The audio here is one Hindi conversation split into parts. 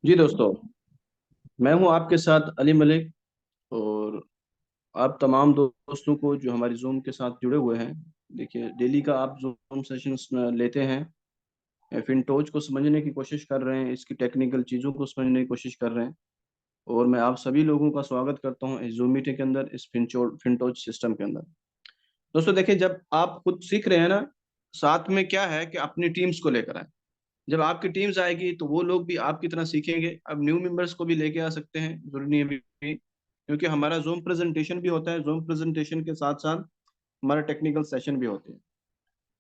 जी दोस्तों, मैं हूं आपके साथ अली मलिक। और आप तमाम दोस्तों को जो हमारी जूम के साथ जुड़े हुए हैं, देखिए डेली का आप जूम सेशंस लेते हैं, फिनटोज को समझने की कोशिश कर रहे हैं, इसकी टेक्निकल चीज़ों को समझने की कोशिश कर रहे हैं। और मैं आप सभी लोगों का स्वागत करता हूं इस जूम मीटिंग के अंदर, इस फिनटोज सिस्टम के अंदर। दोस्तों देखिए, जब आप खुद सीख रहे हैं ना, साथ में क्या है कि अपनी टीम्स को लेकर आए। जब आपकी टीम्स आएगी तो वो लोग भी आपकी तरह सीखेंगे। अब न्यू मेंबर्स को भी लेके आ सकते हैं, जरूरी नहीं है भी, क्योंकि हमारा जूम प्रेजेंटेशन भी होता है। जूम प्रेजेंटेशन के साथ साथ हमारा टेक्निकल सेशन भी होते हैं।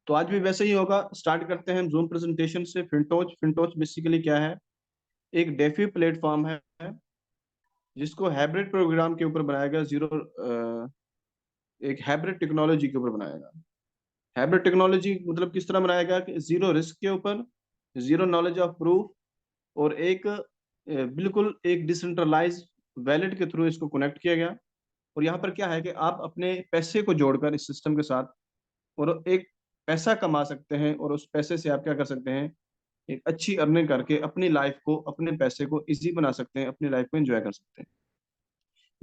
तो आज भी वैसे ही होगा। स्टार्ट करते हैं जूम प्रेजेंटेशन से। फिनटोच फिनटोच बेसिकली क्या है? एक डेफी प्लेटफॉर्म है जिसको हाइब्रिड प्रोग्राम के ऊपर बनाया गया। एक हाइब्रिड टेक्नोलॉजी के ऊपर बनाया गया। हाइब्रिड टेक्नोलॉजी मतलब किस तरह बनाया गया कि जीरो रिस्क के ऊपर, जीरो नॉलेज ऑफ प्रूफ, और एक बिल्कुल एक डिसेंट्रलाइज वैलेट के थ्रू इसको कनेक्ट किया गया। और यहाँ पर क्या है कि आप अपने पैसे को जोड़कर इस सिस्टम के साथ और एक पैसा कमा सकते हैं, और उस पैसे से आप क्या कर सकते हैं, एक अच्छी अर्निंग करके अपनी लाइफ को, अपने पैसे को इजी बना सकते हैं, अपनी लाइफ को एंजॉय कर सकते हैं।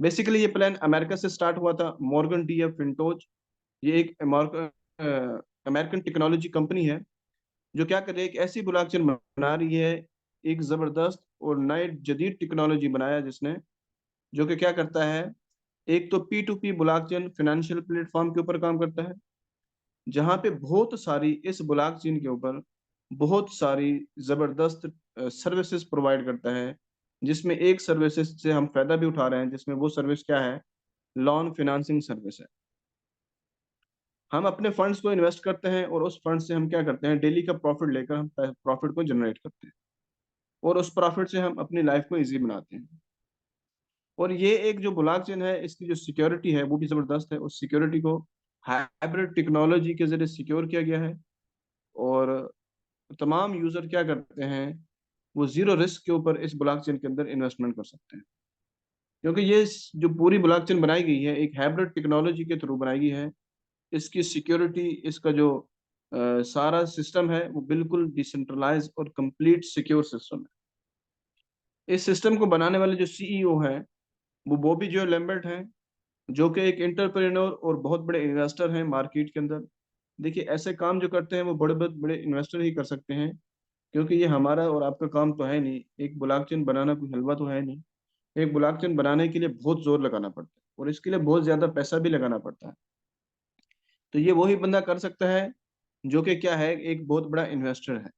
बेसिकली ये प्लान अमेरिका से स्टार्ट हुआ था। मॉर्गन डी एफ फिनटोज, ये एक अमेरिकन टेक्नोलॉजी कंपनी है जो क्या कर रही है, एक ऐसी ब्लॉकचेन बना रही है, एक जबरदस्त और नए जदीद टेक्नोलॉजी बनाया जिसने, जो कि क्या करता है, एक तो P to P blockchain financial platform के ऊपर काम करता है, जहां पे बहुत सारी इस ब्लॉकचेन के ऊपर बहुत सारी जबरदस्त सर्विसेज प्रोवाइड करता है। जिसमें एक सर्विसेज से हम फायदा भी उठा रहे हैं, जिसमें वो सर्विस क्या है, लोन फिनेंसिंग सर्विस है। हम अपने फंड्स को इन्वेस्ट करते हैं और उस फंड से हम क्या करते हैं, डेली का प्रॉफिट लेकर हम प्रॉफिट को जनरेट करते हैं, और उस प्रॉफिट से हम अपनी लाइफ को इजी बनाते हैं। और ये एक जो ब्लॉकचेन है, इसकी जो सिक्योरिटी है वो भी जबरदस्त है। उस सिक्योरिटी को हाइब्रिड टेक्नोलॉजी के जरिए सिक्योर किया गया है। और तमाम यूजर क्या करते हैं, वो जीरो रिस्क के ऊपर इस ब्लॉकचेन के अंदर इन्वेस्टमेंट कर सकते हैं। क्योंकि ये जो पूरी ब्लॉकचेन बनाई गई है, एक हाइब्रिड टेक्नोलॉजी के थ्रू बनाई गई है। इसकी सिक्योरिटी, इसका जो सारा सिस्टम है वो बिल्कुल डिसेंट्रलाइज और कंप्लीट सिक्योर सिस्टम है। इस सिस्टम को बनाने वाले जो सीईओ हैं, वो बॉबी जो लैम्बर्ट हैं, जो कि एक एंटरप्रेन्योर और बहुत बड़े इन्वेस्टर हैं मार्केट के अंदर। देखिए, ऐसे काम जो करते हैं वो बड़े बड़े बड़े इन्वेस्टर ही कर सकते हैं, क्योंकि ये हमारा और आपका काम तो है नहीं। एक ब्लॉकचेन बनाना कोई हलवा तो है नहीं। एक ब्लॉकचेन बनाने के लिए बहुत जोर लगाना पड़ता है, और इसके लिए बहुत ज्यादा पैसा भी लगाना पड़ता है। तो ये वही बंदा कर सकता है जो कि क्या है, एक बहुत बड़ा इन्वेस्टर है।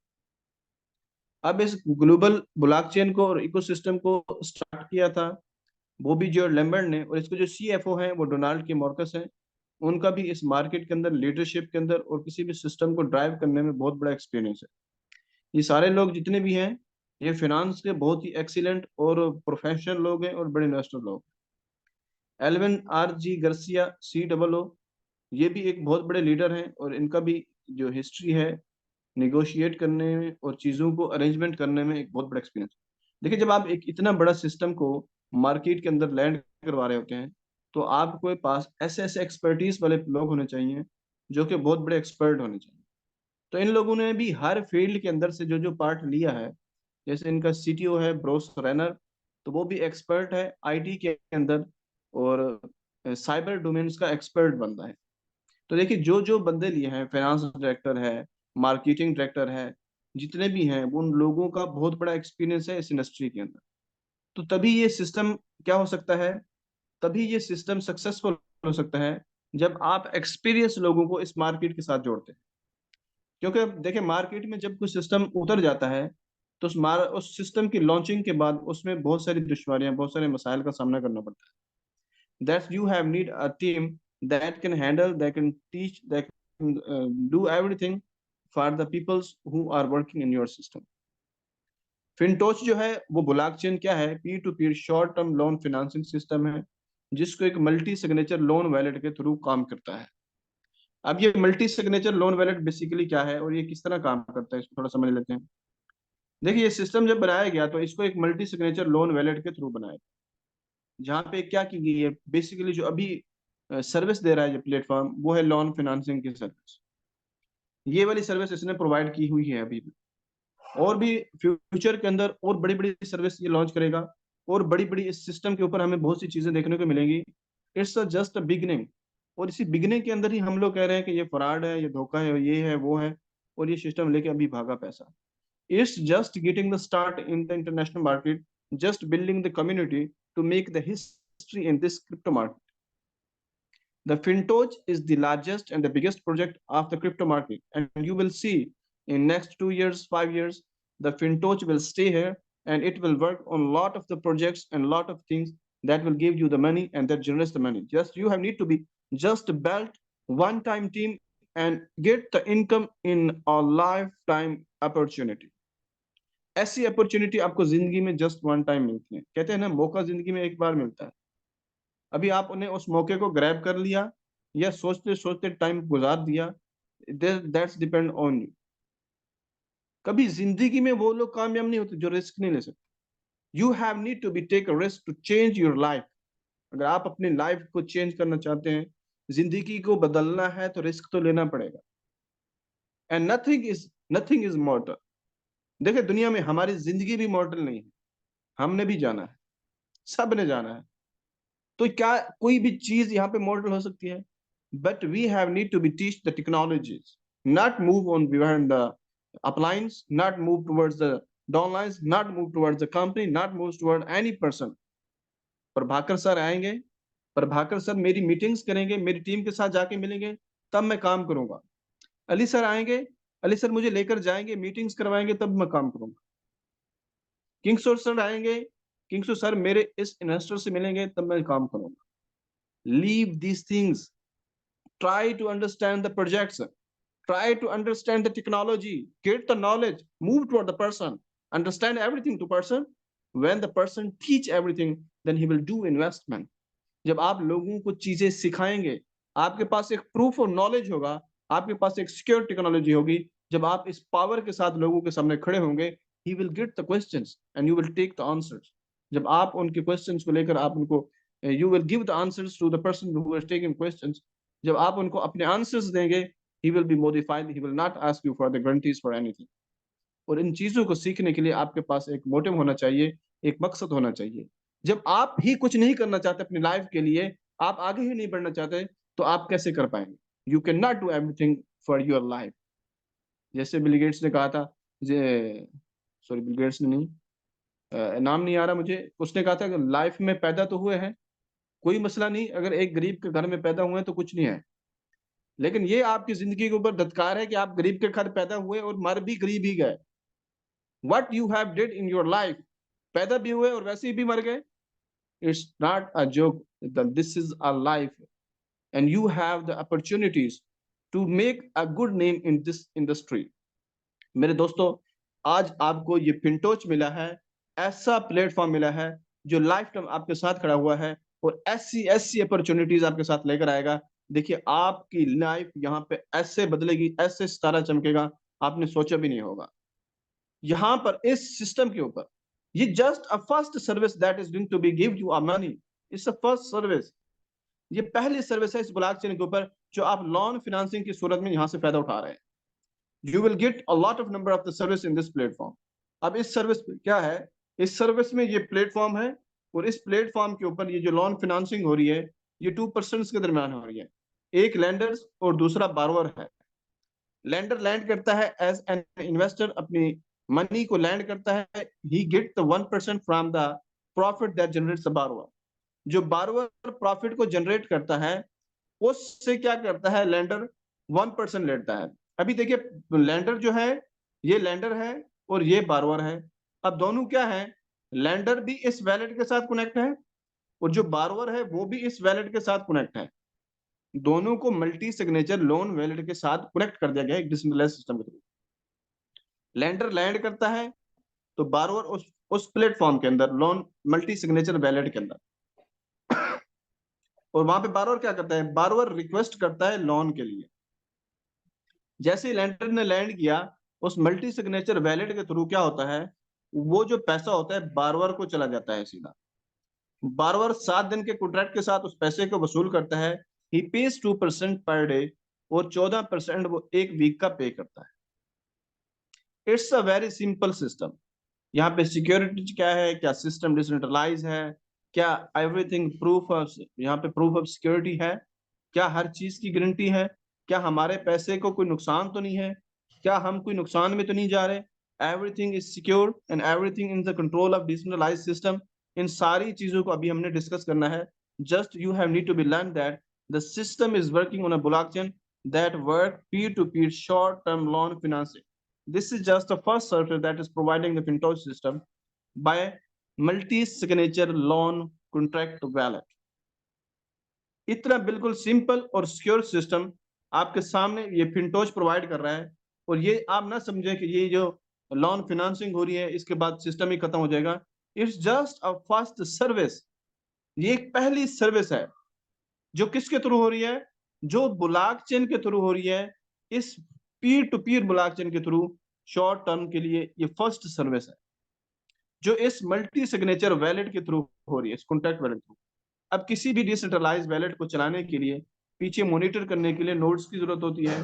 अब इस ग्लोबल ब्लॉकचेन को और इकोसिस्टम को स्टार्ट किया था बॉबी जो लैम्बर्ट ने, और इसको जो सीएफओ हैं वो डोनाल्ड के मॉर्कस हैं। उनका भी इस मार्केट के अंदर, लीडरशिप के अंदर और किसी भी सिस्टम को ड्राइव करने में बहुत बड़ा एक्सपीरियंस है। ये सारे लोग जितने भी हैं, ये फिनांस के बहुत ही एक्सीलेंट और प्रोफेशनल लोग हैं और बड़े इन्वेस्टर लोग। Alvin R G Garcia COO, ये भी एक बहुत बड़े लीडर हैं, और इनका भी जो हिस्ट्री है निगोशिएट करने में और चीज़ों को अरेंजमेंट करने में एक बहुत बड़ा एक्सपीरियंस। देखिए, जब आप एक इतना बड़ा सिस्टम को मार्केट के अंदर लैंड करवा रहे होते हैं, तो आपके पास ऐसे ऐसे एक्सपर्टीज वाले लोग होने चाहिए, जो कि बहुत बड़े एक्सपर्ट होने चाहिए। तो इन लोगों ने भी हर फील्ड के अंदर से जो जो पार्ट लिया है, जैसे इनका CTO है ब्रोस रैनर, तो वो भी एक्सपर्ट है IT के अंदर, और साइबर डोमेन्स का एक्सपर्ट बंदा है। तो देखिए, जो जो बंदे लिए हैं, फाइनेंस डायरेक्टर है, मार्केटिंग डायरेक्टर है, जितने भी हैं, वो उन लोगों का बहुत बड़ा एक्सपीरियंस है इस इंडस्ट्री के अंदर। तो तभी ये सिस्टम क्या हो सकता है, तभी ये सिस्टम सक्सेसफुल हो सकता है, जब आप एक्सपीरियंस लोगों को इस मार्केट के साथ जोड़ते हैं। क्योंकि अब देखिए, मार्केट में जब कोई सिस्टम उतर जाता है, तो उस सिस्टम की लॉन्चिंग के बाद उसमें बहुत सारी दुश्वारियां, बहुत सारे मसाइल का सामना करना पड़ता है। That you have need a team that can handle, that can teach, that do everything for the peoples who are working in your system. Fintoch जो है वो ब्लॉकचेन क्या है, P to P short term loan financing system है, जिसको एक मल्टी सिग्नेचर लोन वैलेट के थ्रू काम करता है। अब ये multi signature loan wallet basically क्या है और ये किस तरह काम करता है, इसको थोड़ा समझ लेते हैं। देखिए, ये सिस्टम जब बनाया गया तो इसको एक मल्टी सिग्नेचर लोन वैलेट के थ्रू बनाया, जहाँ पे क्या की गई है, बेसिकली जो अभी सर्विस दे रहा है जो प्लेटफॉर्म, वो है लोन फाइनेंसिंग की सर्विस। ये वाली सर्विस इसने प्रोवाइड की हुई है अभी भी। और भी फ्यूचर के अंदर और बड़ी बड़ी सर्विस ये लॉन्च करेगा, और बड़ी बड़ी इस सिस्टम के ऊपर हमें बहुत सी चीजें देखने को मिलेंगी। इट्स जस्ट अ बिगिनिंग, और इसी बिगिनिंग के अंदर ही हम लोग कह रहे हैं कि ये फ्रॉड है, ये धोखा है, ये है, वो है, और ये सिस्टम लेके अभी भागा पैसा। It's just getting the start in the international market, just building the community to make the history in this crypto market. The FinTouch is the largest and the biggest project of the crypto market, and you will see in next 2 years, 5 years, the FinTouch will stay here and it will work on a lot of the projects and a lot of things that will give you the money and that generates the money. Just you have need to be just build one-time team and get the income in a lifetime opportunity. ऐसी अपॉर्चुनिटी आपको जिंदगी में जस्ट वन टाइम मिलती है। कहते हैं ना, मौका जिंदगी में एक बार मिलता है। अभी आपने उस मौके को ग्रैब कर लिया या सोचते सोचते टाइम गुजार दिया, दैट्स डिपेंड ऑन यू। कभी जिंदगी में वो लोग कामयाब नहीं होते जो रिस्क नहीं ले सकते। You have need to be take a risk to change your life. अगर आप अपनी लाइफ को चेंज करना चाहते हैं, जिंदगी को बदलना है, तो रिस्क तो लेना पड़ेगा। And nothing is मॉर्टल। देखिए, दुनिया में हमारी जिंदगी भी मॉर्टल नहीं है, हमने भी जाना है, सब ने जाना है। तो क्या कोई भी चीज यहाँ पे मॉडल हो सकती है? But we have need to be teach the technologies, not move on behind the uplines, not move towards the downlines, not move towards the company, not move toward any person. Prabhakar sir आएंगे, प्रभाकर सर मेरी मीटिंग्स करेंगे, मेरी टीम के साथ जाके मिलेंगे, तब मैं काम करूंगा। अली सर आएंगे, अली सर मुझे लेकर जाएंगे, मीटिंग्स करवाएंगे, तब मैं काम करूंगा। किंगसोर सर आएंगे, किंगसोर सर मेरे इस इन्वेस्टर से मिलेंगे, तब मैं काम करूंगा। Leave these things. Try to understand the projects. Try to understand the technology. Get the knowledge. Move toward the person. Understand everything to person. When the person teach everything, then he will do investment. जब आप लोगों को चीजें सिखाएंगे, आपके पास एक प्रूफ ऑफ नॉलेज होगा, आपके पास एक सिक्योर टेक्नोलॉजी होगी। जब आप इस पावर के साथ लोगों के सामने खड़े होंगे, he will get the questions and you will take the answers. जब आप उनके क्वेश्चंस को लेकर आप उनको you will give the answers to the person who is taking questions. जब आप उनको अपने आंसर्स देंगे, he will be modified, he will not ask you for the guarantees for anything. और इन चीजों को सीखने के लिए आपके पास एक मोटिव होना चाहिए, एक मकसद होना चाहिए। जब आप ही कुछ नहीं करना चाहते अपनी लाइफ के लिए, आप आगे ही नहीं बढ़ना चाहते, तो आप कैसे कर पाएंगे? You can not do everything for your life. जैसे बिल गेट्स ने कहा था, सॉरी बिल गेट्स ने नहीं, नाम नहीं आ रहा मुझे, उसने कहा था कि लाइफ में पैदा तो हुए हैं, कोई मसला नहीं, अगर एक गरीब के घर में पैदा हुए हैं तो कुछ नहीं है। लेकिन ये आपकी जिंदगी के ऊपर धत्कार है कि आप गरीब के घर पैदा हुए और मर भी गरीब ही गए। What you have did in your life, पैदा भी हुए और वैसे ही भी मर गए। It's not a joke. This is a life, and you have the opportunities to make a good name in this industry. मेरे दोस्तों, आज आपको ये फिनटोच मिला है, ऐसा प्लेटफॉर्म मिला है जो लाइफ टाइम आपके साथ खड़ा हुआ है और ऐसी ऐसी अपॉर्चुनिटीज आपके साथ लेकर आएगा। देखिए, आपकी लाइफ यहाँ पे ऐसे बदलेगी, ऐसे सितारा चमकेगा, आपने सोचा भी नहीं होगा। यहाँ पर इस सिस्टम के ऊपर, ये just a first service that is going to be give you a money. It's a first service, ये पहली सर्विस है इस ब्लॉकचेन के ऊपर जो आप लोन फाइनेंसिंग की सूरत में यहाँ से फायदा उठा रहे हैं। You will get a lot of number of the service in this platform. अब इस सर्विस क्या है, इस सर्विस में ये प्लेटफॉर्म है, और इस प्लेटफॉर्म के ऊपर ये जो लोन फाइनेंसिंग हो रही है, ये 2% के दरमियान हो रही है। एक लैंडर्स और दूसरा बारोवर है। लैंडर लैंड करता है एज एन इन्वेस्टर, अपनी मनी को लैंड करता है, he get the 1% from the profit that generates the borrower. जो बारोवर प्रॉफिट को जनरेट करता है, उससे क्या करता है लैंडर, 1% लेता है। अभी देखिए, लैंडर जो है, ये लैंडर है और ये बारोवर है। अब दोनों क्या है, लैंडर भी इस वैलेट के साथ कनेक्ट है और जो बारोवर है वो भी इस वैलेट के साथ कनेक्ट है। दोनों को मल्टी सिग्नेचर लोन वैलेट के साथ कनेक्ट कर दिया गया एक डिसेंट्रलाइज्ड सिस्टम के थ्रू। लैंडर लैंड करता है तो बारोवर उस प्लेटफॉर्म के अंदर लोन मल्टी सिग्नेचर वैलेट के अंदर, और वहां पे बारोवर क्या करता है, बारोवर रिक्वेस्ट करता है लोन के लिए। जैसे ही लैंडर ने लैंड किया, उस मल्टी सिग्नेचर वैलेट के थ्रू क्या होता है, वो जो पैसा होता है बारोवर को चला जाता है सीधा। बारोवर 7 दिन के कॉन्ट्रैक्ट के साथ उस पैसे को वसूल करता है। ही पेज 2% पर डे और 14% वो एक वीक का पे करता है। It's a very simple system. यहाँ पे सिक्योरिटी क्या है, क्या सिस्टम डिसेंट्रलाइज है, क्या एवरीथिंग प्रूफ ऑफ, यहाँ पे प्रूफ ऑफ सिक्योरिटी है, क्या हर चीज की गारंटी है, क्या हमारे पैसे को कोई नुकसान तो नहीं है, क्या हम कोई नुकसान में तो नहीं जा रहे, everything is secure and everything in the control of decentralise system. इन सारी चीजों को अभी हमने डिस्कस करना है। Just you have need to be learn that the system is working on a blockchain that work peer-to-peer short-term loan financing. This is just the first service that is providing the FinTouch system by multi-signature loan contract wallet. इतना बिल्कुल सिंपल और सिक्योर सिस्टम आपके सामने ये फिनटोच प्रोवाइड कर रहा है। और ये आप ना समझें कि ये जो लोन फिनेंसिंग हो रही है इसके बाद सिस्टम ही खत्म हो जाएगा। It's just a first service. ये एक पहली सर्विस है जो किसके थ्रू हो रही है, जो ब्लॉकचेन के थ्रू हो रही है। इस पीर टू पीर ब्लॉकचेन के थ्रू शॉर्ट टर्म के लिए ये फर्स्ट सर्विस है जो इस मल्टी सिग्नेचर वैलेट के थ्रू हो रही है, इस कॉन्ट्रैक्ट वैलेट थ्रू। अब किसी भी डिसेंट्रलाइज वैलेट को चलाने के लिए पीछे मॉनिटर करने के लिए नोड्स की जरूरत होती है।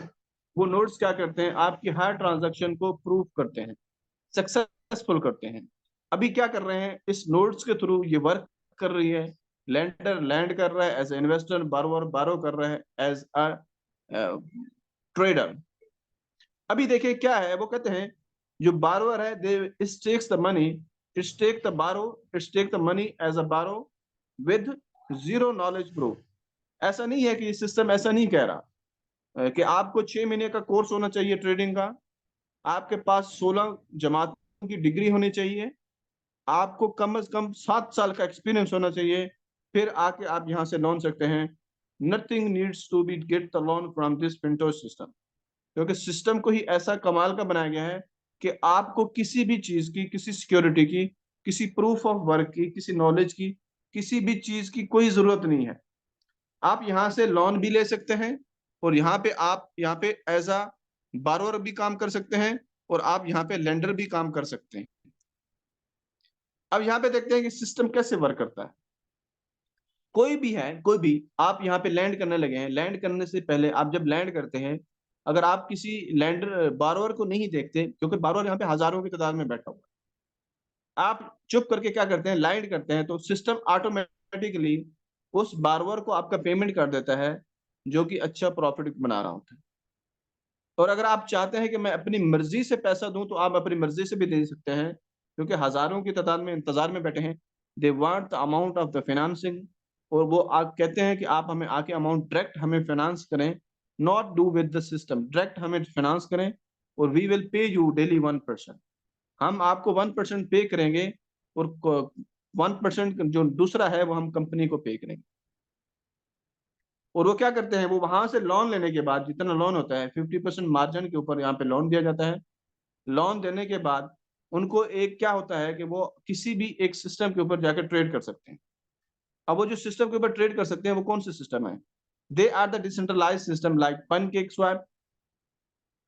वो नोड्स क्या करते हैं, आपकी हर ट्रांजैक्शन को प्रूव करते हैं, सक्सेसफुल करते हैं। अभी क्या कर रहे हैं, इस नोड्स के थ्रू ये वर्क कर रही है। लेंडर लैंड कर रहा है एज ए इन्वेस्टर, बारोवर बारो कर रहा है एज अ ट्रेडर। अभी देखिए क्या है, वो कहते हैं जो बारोवर है they takes the money, it's take the borrow, it's take the money as a borrow with zero knowledge proof. ऐसा नहीं है कि ये सिस्टम ऐसा नहीं कह रहा कि आपको 6 महीने का कोर्स होना चाहिए ट्रेडिंग का, आपके पास 16 जमातों की डिग्री होनी चाहिए, आपको कम से कम 7 साल का एक्सपीरियंस होना चाहिए, फिर आके आप यहाँ से लोन सकते हैं। Nothing needs to be get the loan from this Fintoch system. क्योंकि सिस्टम को ही ऐसा कमाल का बनाया गया है कि आपको किसी भी चीज की, किसी सिक्योरिटी की, किसी प्रूफ ऑफ वर्क की, किसी नॉलेज की, किसी भी चीज की कोई जरूरत नहीं है। आप यहाँ से लोन भी ले सकते हैं और यहाँ पे आप यहाँ पे एज अ बारोअर भी काम कर सकते हैं और आप यहाँ पे लेंडर भी काम कर सकते हैं। अब यहाँ पे देखते हैं कि सिस्टम कैसे वर्क करता है। कोई भी है, कोई भी आप यहाँ पे लैंड करने लगे हैं, लैंड करने से पहले आप जब लैंड करते हैं, अगर आप किसी लैंडर बारोअर को नहीं देखते, क्योंकि बारोअर यहाँ पे हजारों की तादाद में बैठा हुआ है, आप चुप करके क्या करते हैं, लैंड करते हैं, तो सिस्टम ऑटोमेटिकली उस बारोअर को आपका पेमेंट कर देता है जो कि अच्छा प्रॉफिट बना रहा होता है। और अगर आप चाहते हैं कि मैं अपनी मर्जी से पैसा दूं तो आप अपनी मर्जी से भी दे सकते हैं, क्योंकि हजारों की तादाद में इंतजार में बैठे हैं। They want the amount of the financing, और वो आप कहते हैं कि आप हमें आके अमाउंट डायरेक्ट हमें फाइनेंस करें, not do with the system, direct हमें फाइनेंस करें और we will pay you daily 1%। हम आपको 1% पे करेंगे और 1% जो दूसरा है वो हम कंपनी को पे करेंगे। और वो क्या करते हैं, वो वहां से लोन लेने के बाद जितना लोन होता है 50% मार्जिन के ऊपर यहाँ पे लोन दिया जाता है। लोन देने के बाद उनको एक क्या होता है कि वो किसी भी एक सिस्टम के ऊपर जाकर ट्रेड कर सकते हैं। अब वो जो सिस्टम के ऊपर ट्रेड कर सकते हैं वो कौन से सिस्टम है, they are the decentralise system like pancake swap.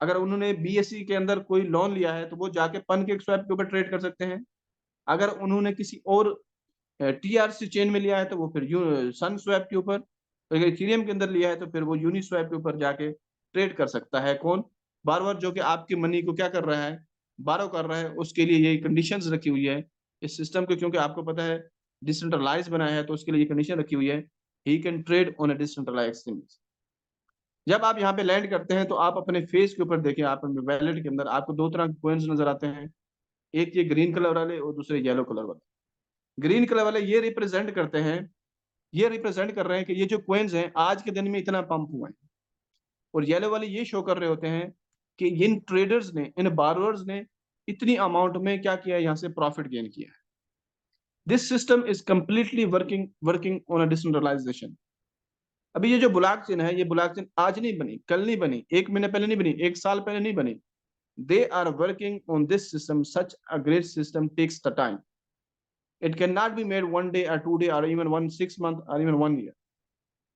अगर उन्होंने बीएसई के अंदर कोई लोन लिया है तो वो जाके पनकेक स्वैप के ऊपर ट्रेड कर सकते हैं। अगर उन्होंने किसी और टीआरसी चेन में लिया है तो वो फिर सन स्वैप के ऊपर, अगर इथेरियम के अंदर लिया है तो फिर वो यूनी स्वैप के ऊपर जाके ट्रेड कर सकता है। कौन, बार जो कि आपकी मनी को क्या कर रहा है, बारो कर रहा है, उसके लिए ये कंडीशंस रखी हुई है इस सिस्टम को, क्योंकि आपको पता है डिसेंट्रलाइज बनाया है तो उसके लिए ये कंडीशन रखी हुई है, he can trade on a decentralized exchange. जब आप यहाँ पे लैंड करते हैं तो आप अपने फेस के ऊपर देखिए, आप वैलेट के अंदर आपको दो तरह के कॉइन्स नजर आते हैं, एक ये ग्रीन कलर वाले और दूसरे येलो कलर वाले। ग्रीन कलर वाले ये रिप्रेजेंट करते हैं, ये रिप्रेजेंट कर रहे हैं कि ये जो कॉइन्स हैं आज के दिन में इतना पंप हुआ है। और येलो वाले ये शो कर रहे होते हैं कि इन ट्रेडर्स ने, इन बारोअर्स ने इतनी अमाउंट में क्या किया है, यहाँ से प्रॉफिट गेन किया है। This system is completely working on a decentralization. अभी ये जो ब्लॉकचेन है, ये ब्लॉकचेन आज नहीं बनी, कल नहीं बनी, 1 महीने पहले नहीं बनी, 1 साल पहले नहीं बनी। They are working on this system. Such a great system takes the time. It cannot be made one day or 2 day or even 6 month or even 1 year.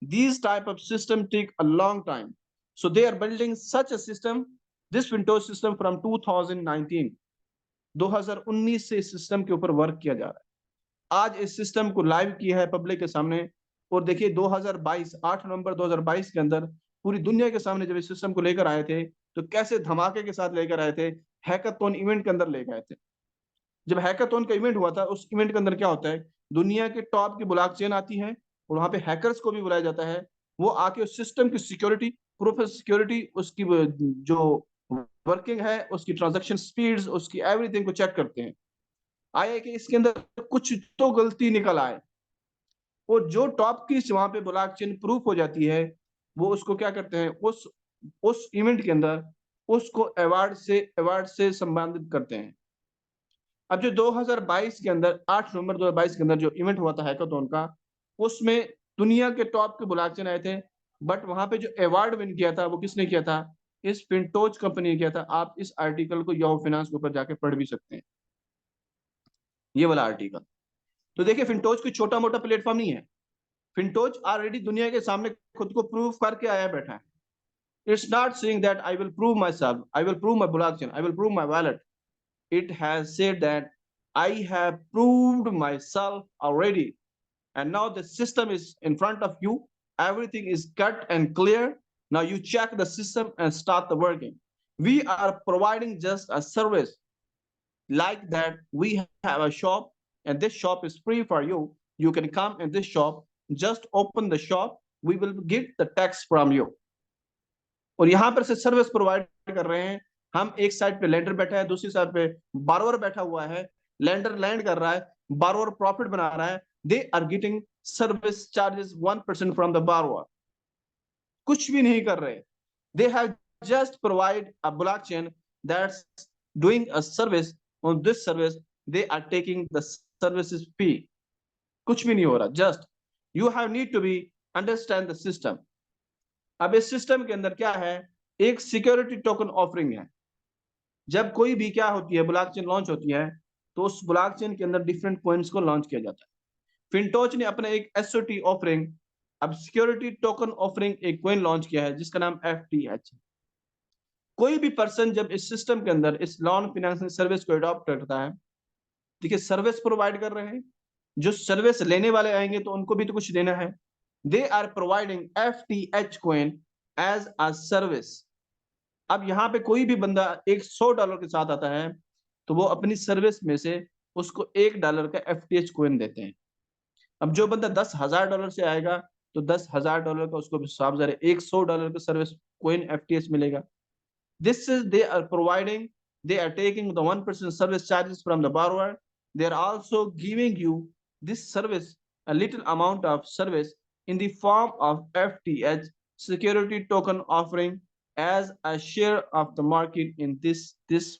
These type of system take a long time. So they are building such a system, this Windows system from 2019, 2019 से इस सिस्टम के ऊपर वर्क किया जा रहा है। आज इस सिस्टम को लाइव किया है पब्लिक के सामने। और देखिए 2022, 8 नवंबर 2022 के अंदर पूरी दुनिया के सामने जब इस सिस्टम को लेकर आए थे तो कैसे धमाके के साथ लेकर आए थे हैकाथॉन इवेंट के अंदर ले गए थे। जब हैकाथॉन का इवेंट हुआ था, उस इवेंट के अंदर क्या होता है, दुनिया के टॉप की ब्लॉकचेन आती है और वहां पे हैकर्स को भी बुलाया जाता है। वो आके उस सिस्टम की सिक्योरिटी, प्रूफ ऑफ सिक्योरिटी, उसकी जो वर्किंग है, उसकी ट्रांजैक्शन स्पीड्स, उसकी एवरीथिंग को चेक करते हैं। आया कि इसके अंदर कुछ तो गलती निकल आए, और जो टॉप की वहां पे ब्लॉकचेन प्रूफ हो जाती है, वो उसको क्या करते हैं, उस इवेंट के अंदर उसको अवार्ड से संबंधित करते हैं। अब जो 2022 के अंदर 8 नवंबर 2022 के अंदर जो इवेंट हुआ था हैकाथॉन का, उसमें दुनिया के टॉप के ब्लॉकचेन आए थे, बट वहां पे जो अवार्ड विन किया था वो किसने किया था, इस फिनटोच कंपनी ने किया था। आप इस आर्टिकल को याहू फाइनेंस के ऊपर जाके पढ़ भी सकते हैं, ये वाला आर्टिकल। तो देखिए, फिनटोच कोई छोटा मोटा प्लेटफॉर्म नहीं है। फिनटोच ऑलरेडी दुनिया के सामने खुद को प्रूव करके आया बैठा है। It's not saying that I will prove my self, I will prove my blockchain, I will prove my wallet. It has said that I have proved myself already, and now the system is in front of you. Everything is cut and clear. Now you check the system and start the working. We are providing just a service like that. We have a shop, and this shop is free for you. You can come in this shop, just open the shop. We will get the tax from you. और यहाँ पर से सर्विस प्रोवाइड कर रहे हैं हम। एक साइड पे लेंडर बैठा है, दूसरी साइड पे बारोवर बैठा हुआ है। लेंडर लैंड कर रहा है, बारोवर प्रॉफिट बना रहा है। They are getting service charges 1% from the borrower. कुछ भी नहीं कर रहे। They have just provide a blockchain that's doing a service. On this service they are taking the services fee. कुछ भी नहीं हो रहा। Just you have need to be understand the system. अब इस सिस्टम के अंदर क्या है, एक सिक्योरिटी टोकन ऑफरिंग है। जब कोई भी क्या होती है, ब्लॉकचेन लॉन्च होती है, तो उस ब्लॉकचेन के अंदर डिफरेंट कॉइन्स को लॉन्च किया जाता है। फिनटोच ने अपने एक एसओटी ऑफरिंग, अब सिक्योरिटी टोकन ऑफरिंग एक कॉइन लॉन्च किया है जिसका नाम एफटीएच। कोई भी पर्सन जब इस सिस्टम के अंदर इस लॉन फाइनेंसिंग सर्विस को अडॉप्ट करता है, देखिए सर्विस प्रोवाइड कर रहे हैं, जो सर्विस लेने वाले आएंगे तो उनको भी तो कुछ देना है। They are providing FTH coin as a service. अब यहाँ पे कोई भी बंदा $100 के साथ आता है, तो वो अपनी सर्विस में से उसको $1 का एफटीएच कॉइन देते हैं। अब जो बंदा $10,000 से आएगा, तो $10,000 का उसको हिसाब से $100 का सर्विस कॉइन एफटीएच मिलेगा। This is they are providing, they are taking the 1% service charges from the borrower. They are also giving you this service, a little amount of service in the form of FTH, security token offering, as a share of the market in this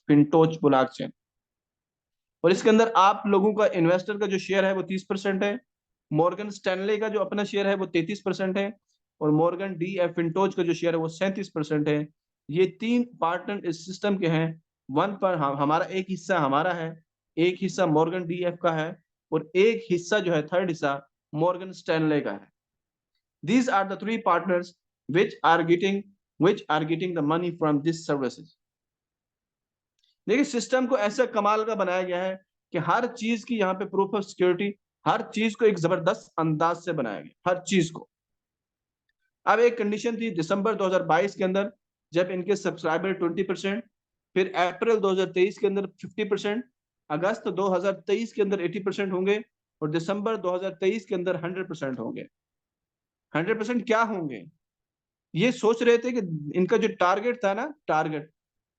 Fintoch blockchain. और इसके अंदर आप लोगों का इन्वेस्टर का जो शेयर है वो 30% है। मॉर्गन स्टैनले का जो अपना शेयर है वो 33% है, और मॉर्गन डी एफ फिनटोच का जो शेयर है वो 37% है। ये तीन पार्टनर इस सिस्टम के हैं। वन पर हमारा एक हिस्सा हमारा है, एक हिस्सा मॉर्गन डी एफ का है, और एक हिस्सा जो है थर्ड हिस्सा मॉर्गन स्टैनले का है। These are the three partners which are getting the money from these services. देखिए, सिस्टम को ऐसा कमाल का बनाया गया है कि हर चीज की यहाँ पे प्रूफ ऑफ सिक्योरिटी, हर चीज को एक जबरदस्त अंदाज से बनाया गया, हर चीज को। अब एक कंडीशन थी दिसंबर 2022 के अंदर, जब इनके सब्सक्राइबर 20%, फिर अप्रैल 2023 के अंदर 50%, अगस्त 2023 के अंदर 80% होंगे, और दिसंबर 2023 के अंदर 100% होंगे। 100% क्या होंगे, ये सोच रहे थे कि इनका जो टारगेट था ना, टारगेट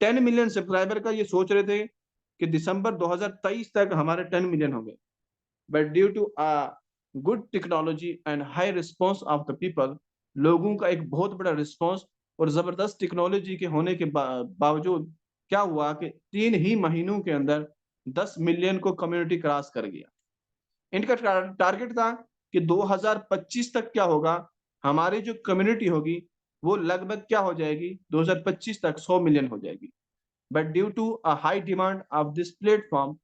10 मिलियन सब्सक्राइबर का, ये सोच रहे थे कि दिसंबर 2023 तक हमारे 10 मिलियन हो गए। But due to a good technology and high response of the people, लोगों का एक बहुत बड़ा रिस्पॉन्स और जबरदस्त टेक्नोलॉजी के होने के बावजूद क्या हुआ कि 3 ही महीनों के अंदर 10 मिलियन को कम्युनिटी क्रॉस कर गया। इनका टारगेट था कि 2025 तक क्या होगा, हमारी जो कम्युनिटी होगी वो लगभग क्या हो जाएगी, 2025 तक 100 मिलियन हो जाएगी। But due to a high demand of this platform,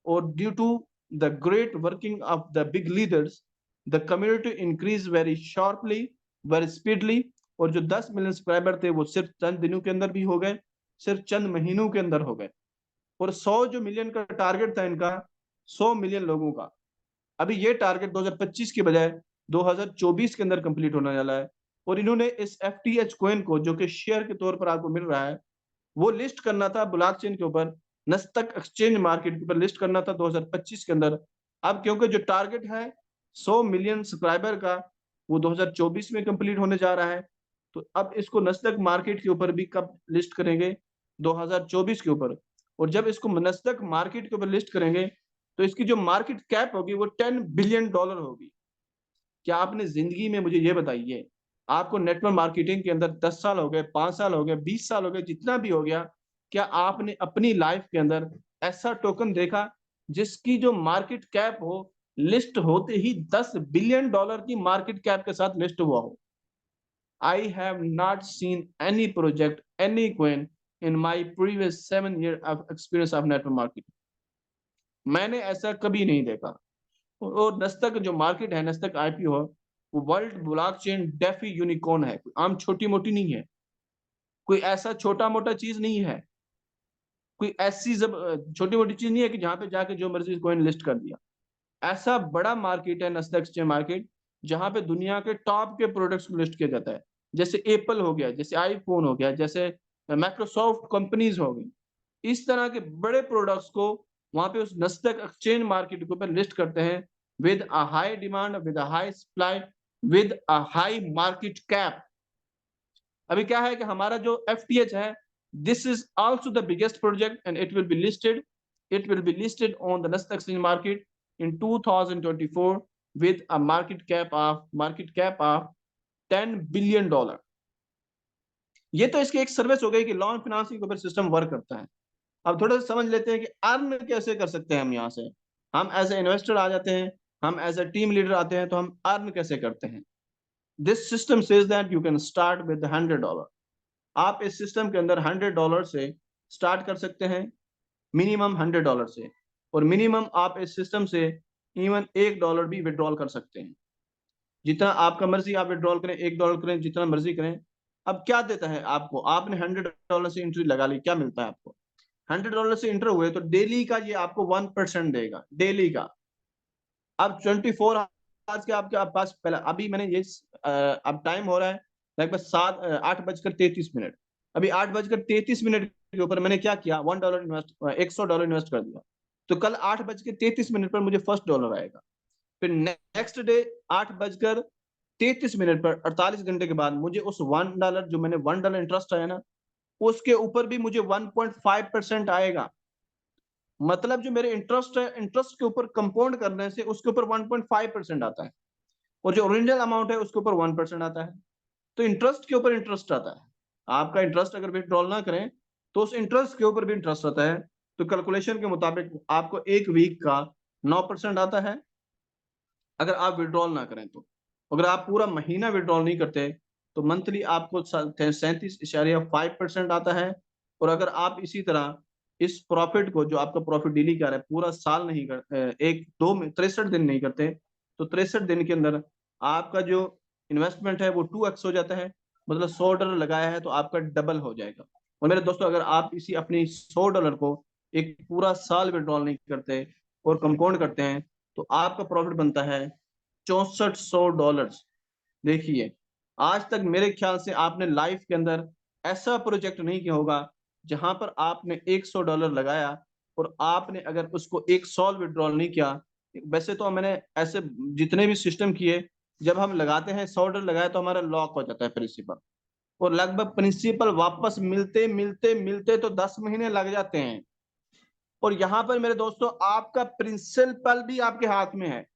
और due to the great working of the big leaders, the community increase very sharply, very speedly. और जो 10 मिलियन सब्सक्राइबर थे वो सिर्फ चंद दिनों के अंदर भी हो गए, सिर्फ चंद महीनों के अंदर हो गए। और 100 जो मिलियन का टारगेट था इनका, 100 मिलियन लोगों का, अभी ये टारगेट 2025 के बजाय 2024 के अंदर कंप्लीट होने वाला है। और इन्होंने इस एफटीएच कॉइन को, जो कि शेयर के तौर पर आपको मिल रहा है, वो लिस्ट करना था ब्लॉकचेन के ऊपर, नस्तक एक्सचेंज मार्केट के ऊपर लिस्ट करना था 2025 के अंदर। अब क्योंकि जो टारगेट है 100 मिलियन सब्सक्राइबर का, वो 2024 में कंप्लीट होने जा रहा है। तो अब इसको नस्तक मार्केट के ऊपर भी कब लिस्ट करेंगे? 2024 के ऊपर। और जब इसको नस्तक मार्केट के ऊपर लिस्ट करेंगे तो इसकी जो मार्केट कैप होगी वो $10 बिलियन होगी। क्या आपने जिंदगी में, मुझे ये बताइए, आपको नेटवर्क मार्केटिंग के अंदर 10 साल हो गए, 5 साल हो गए, 20 साल हो गए, जितना भी हो गया, क्या आपने अपनी लाइफ के अंदर ऐसा टोकन देखा जिसकी जो मार्केट कैप हो, लिस्ट होते ही $10 बिलियन की मार्केट कैप के साथ लिस्ट हुआ हो? I have not seen any project, any coin in my previous 7 year of experience of network marketing. मैंने ऐसा कभी नहीं देखा। और नस्तक जो मार्केट है, नस्तक आईपीओ है, वो वर्ल्ड ब्लॉकचेन डेफी यूनिकॉर्न है, कोई आम छोटी मोटी नहीं है, कोई ऐसा छोटा मोटा चीज नहीं है, कोई ऐसी छोटी मोटी चीज नहीं है कि जहां पे जाके जो मर्जी कॉइन लिस्ट कर दिया। ऐसा बड़ा मार्केट है नस्दक एक्सचेंज मार्केट, जहां पे दुनिया के टॉप के प्रोडक्ट्स को लिस्ट किया जाता है, जैसे एप्पल हो गया, जैसे आईफोन हो गया, जैसे माइक्रोसॉफ्ट कंपनीज हो गई। इस तरह के बड़े प्रोडक्ट्स को वहां पे उस नस्दक एक्सचेंज मार्केट के ऊपर लिस्ट करते हैं with a high demand, with a high supply, with a high market cap. अभी क्या है कि हमारा जो एफटीएच है, this is also the biggest project and it will be listed on the Nasdaq exchange market in 2024 with a market cap of $10 billion. ये तो इसकी एक सर्विस हो गई कि लॉन फाइनेंसिंग के ऊपर सिस्टम वर्क करता है। अब थोड़ा सा समझ लेते हैं कि अर्न कैसे कर सकते हैं हम यहाँ से। हम एज ए इन्वेस्टर आ जाते हैं, हम एज ए टीम लीडर आते हैं, तो हम अर्न कैसे करते हैं? This system says that you can start with $100। आप इस सिस्टम के अंदर $100 से स्टार्ट कर सकते हैं, मिनिमम $100 से। और मिनिमम आप इस सिस्टम से इवन $1 भी विड्रॉल कर सकते हैं, जितना आपका मर्जी आप विड्रॉल करें, $1 करें, जितना मर्जी करें। अब क्या देता है आपको? आपने $100 से एंट्री लगा ली, क्या मिलता है आपको? $100 से एंटर हुए तो डेली का ये आपको 1% देगा, डेली का। अब 24 आज के आपके पास, पहला अभी मैंने ये अब टाइम हो रहा है लगभग 8:33। अभी 8:33 के ऊपर मैंने क्या किया, $1 इन्वेस्ट कर दिया, तो कल 8:33 पर मुझे फर्स्ट डॉलर आएगा। फिर नेक्स्ट डे 8:33 पर 48 घंटे के बाद मुझे उस $1 जो मैंने $1 इंटरेस्ट आया ना, उसके ऊपर भी मुझे 1.5% आएगा। मतलब जो मेरे इंटरेस्ट है, इंटरेस्ट के ऊपर कंपाउंड करने से उसके ऊपर 1.5% आता है, और जो ओरिजिनल अमाउंट है उसके ऊपर 1% आता है। तो इंटरेस्ट के ऊपर इंटरेस्ट आता है। आपका इंटरेस्ट अगर विड्रॉल ना करें तो उस इंटरेस्ट के ऊपर भी इंटरेस्ट आता है। तो कैलकुलेशन के मुताबिक आपको एक वीक का 9% आता है अगर आप विड्रॉल ना करें तो। अगर आप पूरा महीना विड्रॉल नहीं करते तो मंथली आपको 37.5% आता है। और अगर आप इसी तरह इस प्रॉफिट को, जो आपका प्रॉफिट डेली का रहा है, पूरा साल नहीं कर, एक दो 63 दिन नहीं करते, तो 63 दिन के अंदर आपका जो इन्वेस्टमेंट है वो 2x हो जाता है। मतलब $100 लगाया है तो आपका डबल हो जाएगा। और मेरे दोस्तों, अगर आप इसी अपनी $100 को एक पूरा साल विड्रॉल नहीं करते और कंपाउंड करते हैं तो आपका प्रॉफिट बनता है $6400। देखिए, आज तक मेरे ख्याल से आपने लाइफ के अंदर ऐसा प्रोजेक्ट नहीं किया होगा जहां पर आपने $100 लगाया और आपने अगर उसको एक साल विड्रॉल नहीं किया। वैसे तो मैंने ऐसे जितने भी सिस्टम किए, जब हम लगाते हैं $100 लगाया तो हमारा लॉक हो जाता है प्रिंसिपल, और लगभग प्रिंसिपल वापस मिलते मिलते मिलते तो 10 महीने लग जाते हैं। और यहाँ पर मेरे दोस्तों आपका प्रिंसिपल भी आपके हाथ में है,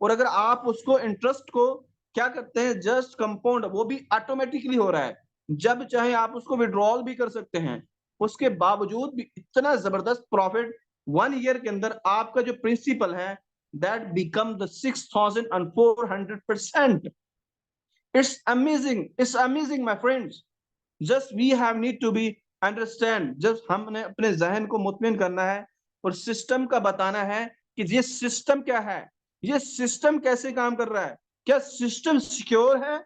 और अगर आप उसको इंटरेस्ट को क्या करते हैं, जस्ट कंपाउंड, वो भी ऑटोमेटिकली हो रहा है, जब चाहे आप उसको विड्रॉल भी कर सकते हैं। उसके बावजूद भी इतना जबरदस्त प्रॉफिट 1 ईयर के अंदर आपका जो प्रिंसिपल है that become the 6400%। It's amazing my friends. Just we have need to be understand, just हमने अपने जहन को मुतमिन करना है और सिस्टम का बताना है कि ये सिस्टम क्या है, ये सिस्टम कैसे काम कर रहा है, क्या सिस्टम सिक्योर है,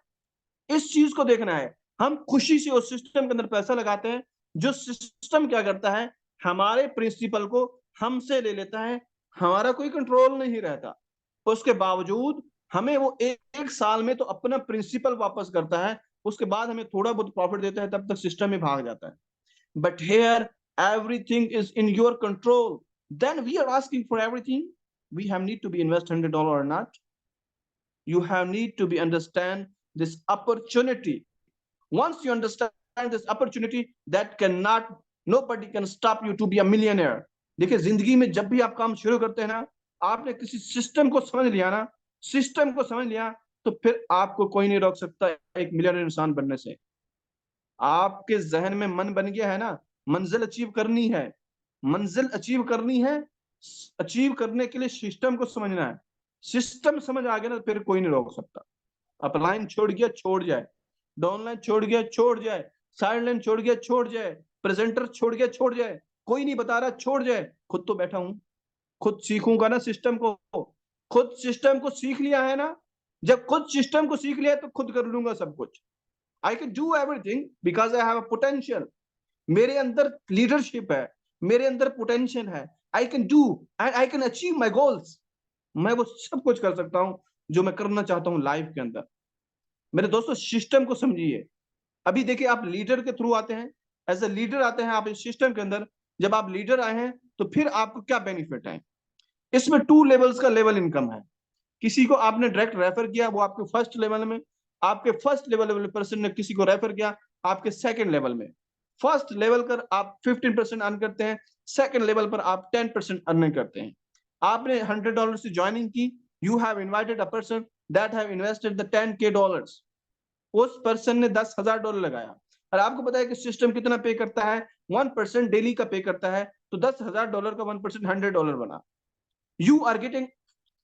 इस चीज को देखना है। हम खुशी से उस सिस्टम के अंदर पैसा लगाते हैं, जो सिस्टम क्या करता है, हमारे प्रिंसिपल को हमसे ले लेता है, हमारा कोई कंट्रोल नहीं रहता। उसके बावजूद हमें वो एक साल में तो अपना प्रिंसिपल वापस करता है, उसके बाद हमें थोड़ा बहुत प्रॉफिट देता है, तब तक सिस्टम में भाग जाता है। But here, everything is in your control. Then we are asking for everything. We have need to be invest $100 or not. You have need to be understand this opportunity. Once you understand this opportunity, that cannot, nobody can stop you to be a millionaire. देखिए, जिंदगी में जब भी आप काम शुरू करते हैं ना, आपने किसी सिस्टम को समझ लिया ना, सिस्टम को समझ लिया, तो फिर आपको कोई नहीं रोक सकता एक मिलियनर इंसान बनने से। आपके जहन में मन बन गया है ना, मंजिल अचीव करनी है, मंजिल अचीव करनी है, अचीव करने के लिए सिस्टम को समझना है। सिस्टम समझ आ गया ना, फिर कोई नहीं रोक सकता। अपलाइन छोड़ गया छोड़ जाए, डाउनलाइन छोड़ गया छोड़ जाए, साइड लाइन छोड़ गया छोड़ जाए, प्रेजेंटर छोड़ गया छोड़ जाए, कोई नहीं बता रहा छोड़ जाए, खुद तो बैठा हूं, खुद सीखूंगा ना सिस्टम को। खुद सिस्टम को सीख लिया है ना, जब खुद सिस्टम को सीख लिया तो खुद कर लूंगा सब कुछ। I can do everything because I have a potential. मेरे अंदर लीडरशिप है, मेरे अंदर पोटेंशियल है। I can do and I can achieve my goals. मैं वो सब कुछ कर सकता हूं जो मैं करना चाहता हूं लाइफ के अंदर। मेरे दोस्तों, सिस्टम को समझिए। अभी देखिए, आप लीडर के थ्रू आते हैं, एज ए लीडर आते हैं आप इस सिस्टम के अंदर। जब आप लीडर आए हैं तो फिर आपको क्या बेनिफिट है? इसमें 2 लेवल्स का लेवल इनकम है। किसी को आपने डायरेक्ट रेफर किया, वो आपके फर्स्ट लेवल में, आपके फर्स्ट लेवल पर्सन ने किसी को रेफर किया आपके सेकंड लेवल में। फर्स्ट लेवल पर आप 15% अर्न करते हैं, सेकंड लेवल पर आप 10% अर्निंग करते हैं। आपने $100 से ज्वाइनिंग की, you have invited a person that have invested the $10K। उस पर्सन ने $10,000 लगाया, और आपको पता है कि सिस्टम कितना पे करता है? 1% डेली का पे करता है, तो $10,000 का 1% $100 बना। You are getting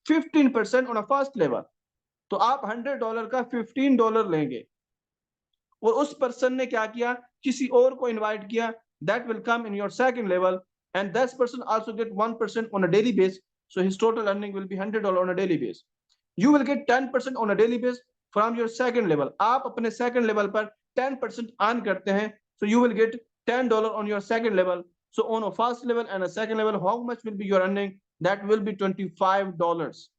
15% on a first level. तो आप $100 का $15 लेंगे, और उस पर्सन ने क्या किया? किसी और को इनवाइट किया, that will come in your second level, and that person also get 1% on a daily base, so his total earning will be $100 on a daily base. You will get 10% on a daily base from your second level. आप अपने सेकंड लेवल पर 10% अर्न करते हैं, so you will get $10 on your second level. So on a first level and a second level, how much will be your earning? That will be $25.